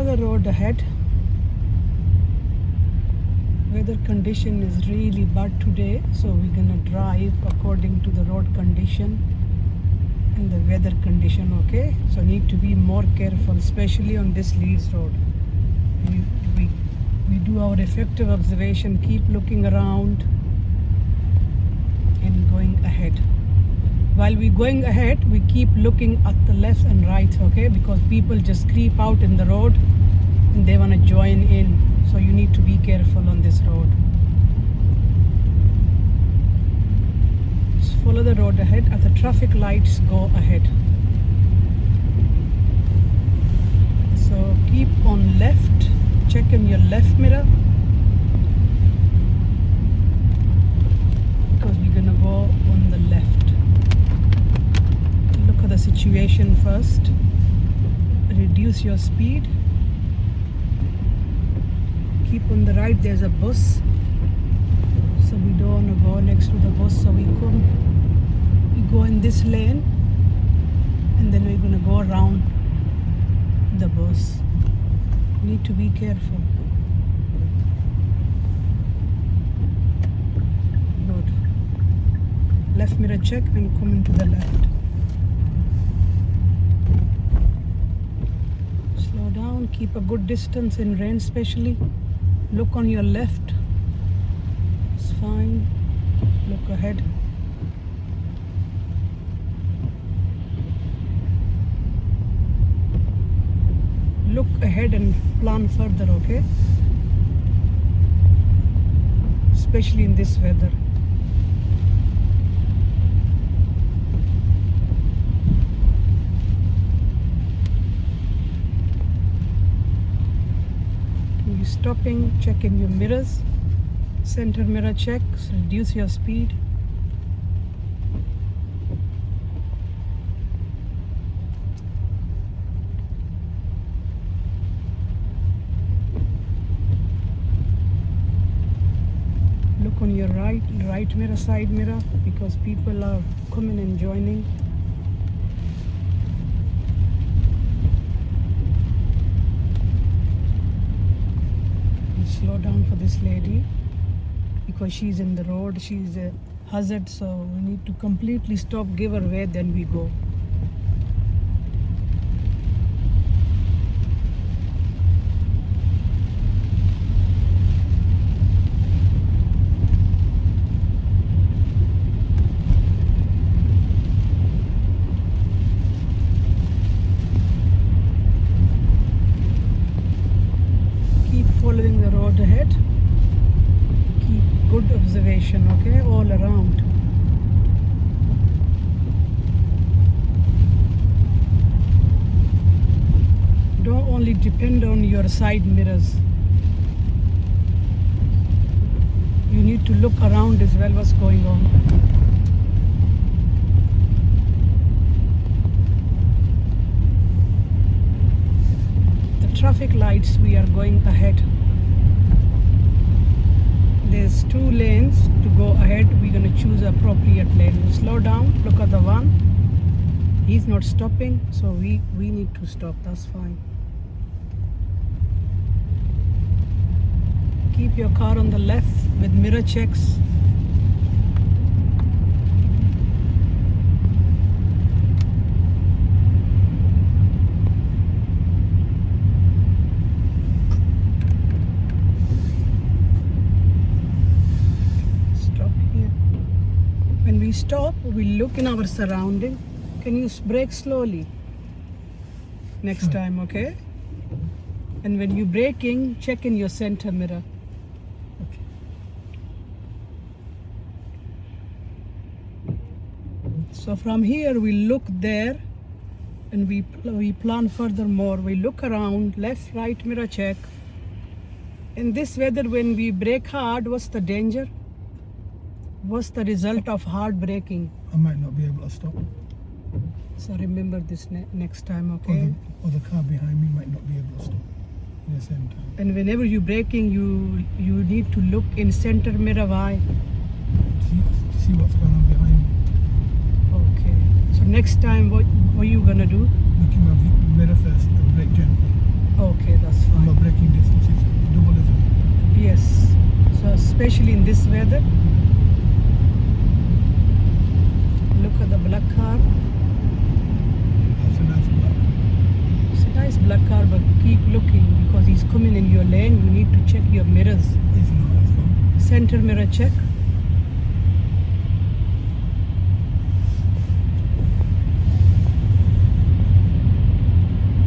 the road ahead. Weather condition is really bad today, so we're gonna drive according to the road condition and the weather condition, okay? So need to be more careful, especially on this Leeds road. We do our effective observation, keep looking around and going ahead. While we're going ahead, we keep looking at the left and right, okay? Because people just creep out in the road and they want to join in. So you need to be careful on this road. Just follow the road ahead. At the traffic lights, go ahead. So keep on left. Check in your left mirror. Because we're going to go on the left. Look at the situation first. Reduce your speed. Keep on the right, there's a bus. So we don't want to go next to the bus. So we go in this lane and then we're going to go around the bus. Need to be careful. Good. Left mirror check and come into the left. Slow down, keep a good distance in rain especially. Look on your left. It's fine. Look ahead. Look ahead and plan further, okay? Especially in this weather. You're stopping, check in your mirrors. Center mirror check, reduce your speed. Look on your right mirror, side mirror, because people are coming and joining. Slow down for this lady because she's in the road, she's a hazard, so we need to completely stop, give her way, then we go. Following the road ahead, keep good observation, okay, all around. Don't only depend on your side mirrors. You need to look around as well, what's going on. Traffic lights, we are going ahead. There's 2 lanes to go ahead. We're going to choose appropriate lane. Slow down, look at the one. He's not stopping, so we need to stop. That's fine. Keep your car on the left with mirror checks. When we stop, we look in our surrounding. Can you brake slowly next time, okay? And when you're braking, check in your center mirror. Okay. So from here, we look there and we plan furthermore. We look around, left, right mirror check. In this weather, when we brake hard, what's the danger? What's the result of hard braking? I might not be able to stop. So remember this next time, okay? Or the car behind me might not be able to stop at the same time. And whenever you're braking, you need to look in center mirror. Why? To see what's going on behind me. Okay. So next time, what are you gonna do? Look in my mirror first and brake gently. Okay, that's especially in this weather. Look at the black car. That's a nice black. It's a nice black car, but keep looking because he's coming in your lane. You need to check your mirrors. It's not, it's gone. Center mirror check.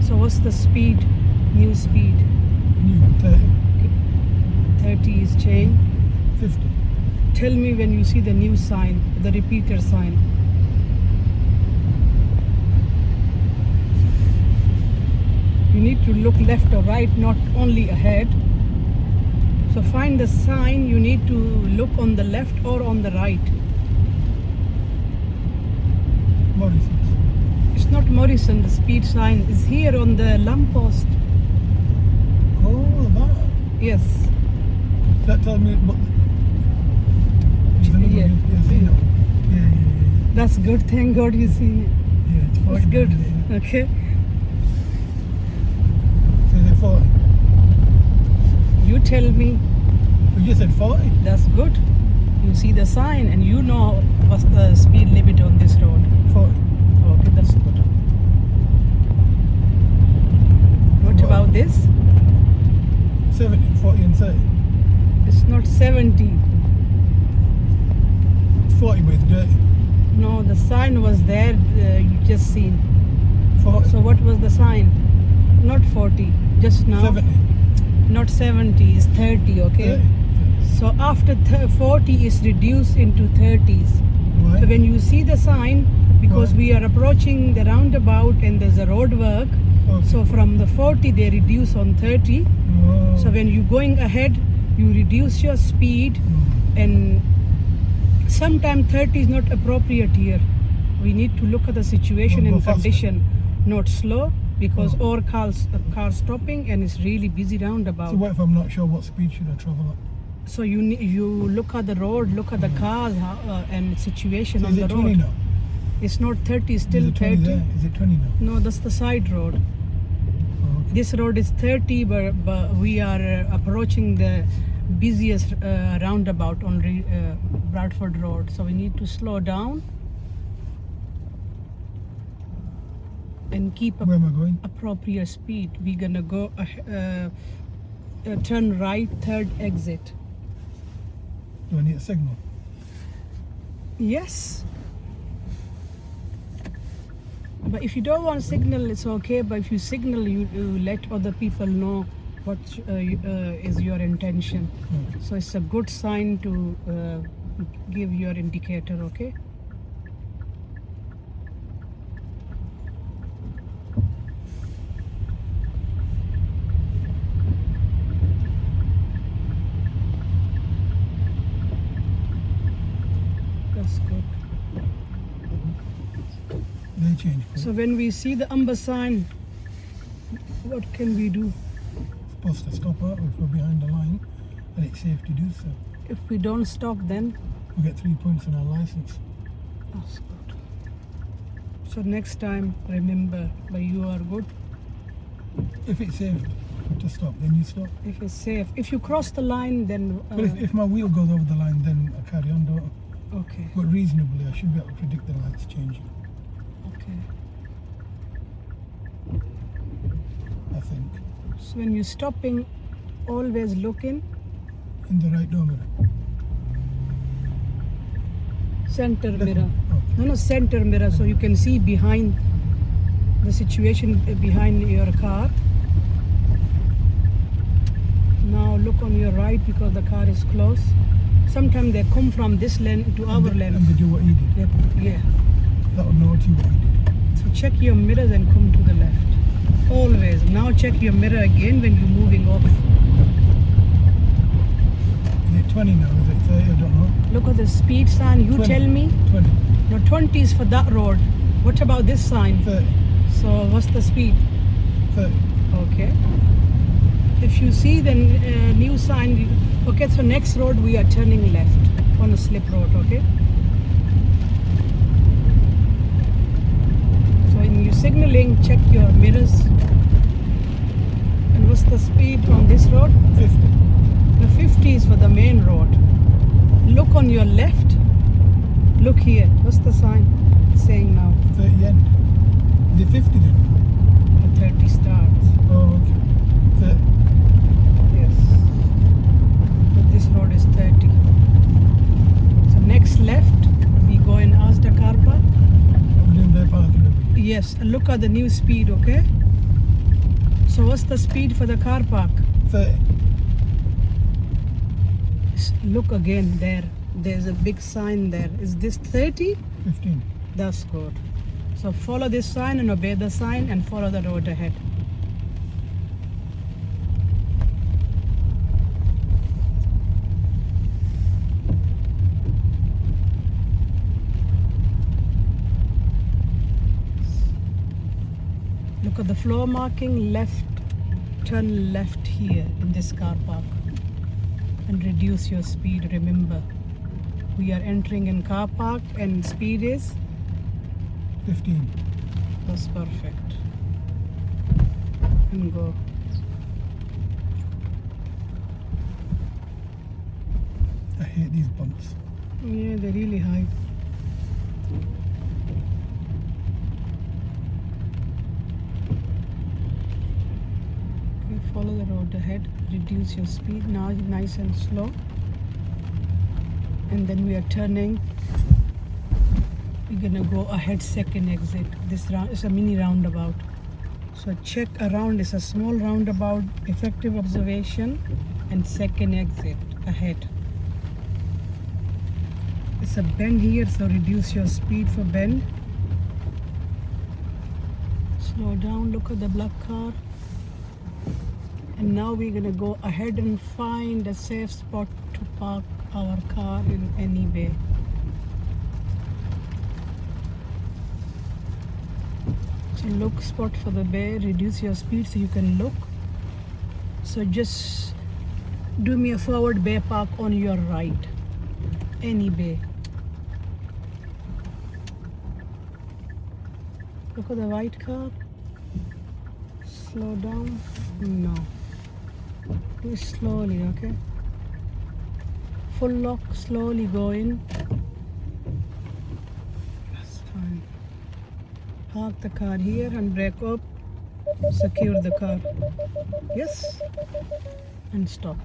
So what's the speed? New speed? New 30, 30 is change. 50. Tell me when you see the new sign, the repeater sign. You need to look left or right, not only ahead. So find the sign, you need to look on the left or on the right. Morrison's. It's not Morrison, the speed sign is here on the lamppost. Oh, that. Yes. That tells me what. There's another Yeah. one. Yeah, I see that one. Yeah. That's good, thank God you seen it. Yeah, it's 40. That's good. Yeah. Okay. So is it 40? You tell me. You just said 40. That's good. You see the sign and you know what's the speed limit on this road. 40. Okay, that's good. What Wow. about this? 70, 40 and 30. It's not 70. It's 40 but it's dirty. No, the sign was there, you just seen. 40. So what was the sign? Not 40, just now. 70. Not 70, it's 30, okay? 30. So after 40 is reduced into 30s. Right. So when you see the sign, because Right. we are approaching the roundabout and there's a road work, Okay. so from the 40 they reduce on 30. Oh. So when you're going ahead, you reduce your speed, and sometimes 30 is not appropriate here. We need to look at the situation Go and faster. condition, not slow, because Oh. all cars stopping and it's really busy roundabout. So what if I'm not sure what speed should I travel at? So you look at the road, look at the cars and situation So on is the it road. 20 now? It's not 30, it's Is still it 20 30. there? Is it 20 now? No, that's the side road. Oh, okay. This road is 30, but we are approaching the busiest roundabout on Bradford Road. So we need to slow down and keep Where am I going? appropriate speed. We're gonna go turn right, third exit. Do I need a signal? Yes. But if you don't want signal, it's okay. But if you signal, you let other people know what is your intention. Okay. So it's a good sign to give your indicator, okay? That's good. They change. So when we see the amber sign, what can we do? Supposed to stop out if we're behind the line, and it's safe to do so. If we don't stop, then We get 3 points on our license. that's good. So next time, remember, but you are good. If it's safe to stop, then you stop. If it's safe. If you cross the line, then But if my wheel goes over the line, then I carry on, don't I? okay, But reasonably, I should be able to predict the lights changing, okay. I think. So when you're stopping, always look in In the right door mirror. center Left mirror. one. No, center mirror, so you can see behind the situation behind your car. Now look on your right because the car is close. Sometimes they come from this lane to our And lane. they do what he did. Yeah. That would know what he did. So check your mirrors and come to the left. Always. Now check your mirror again when you're moving off. Is it 20 now? Is it 30? I don't know. Look at the speed sign. You 20. tell me. 20. No, 20 is for that road. What about this sign? 30. So what's the speed? 30. Okay. If you see the new sign, okay, so next road we are turning left on a slip road, okay? So when you're signaling, check your mirrors. And what's the speed on this road? 50. The 50 50 is for the main road. Look on your left. Look here. What's the sign saying now? 30 end. Is it 50 then? The 30 starts. Oh, okay. 30. Yes. But this road is 30. So next left, we go in Asda car park. I'm doing their parking over here. Yes, and look at the new speed, okay? So what's the speed for the car park? 30. Look again there. There's a big sign there. Is this 30? 15. That's good. So follow this sign and obey the sign and follow the road ahead. Look at the floor marking, left, turn left here in this car park and reduce your speed. Remember, we are entering in car park and speed is 15. that's perfect. And go. I hate these bumps. Yeah, they're really high. Okay, follow the road ahead. Reduce your speed now, nice and slow. And then we are turning. We're gonna go ahead second exit. This round is a mini roundabout. So check around. It's a small roundabout, effective observation, and second exit ahead. It's a bend here, so reduce your speed for bend. Slow down, look at the black car. And now we're gonna go ahead and find a safe spot to park our car in any bay. So look spot for the bay, reduce your speed so you can look. So just do me a forward bay park on your right, any bay. Look at the white car. Slow down. No. Do it slowly, okay? Full lock, slowly go in. That's fine. Park the car here and brake up. Secure the car. Yes. And stop.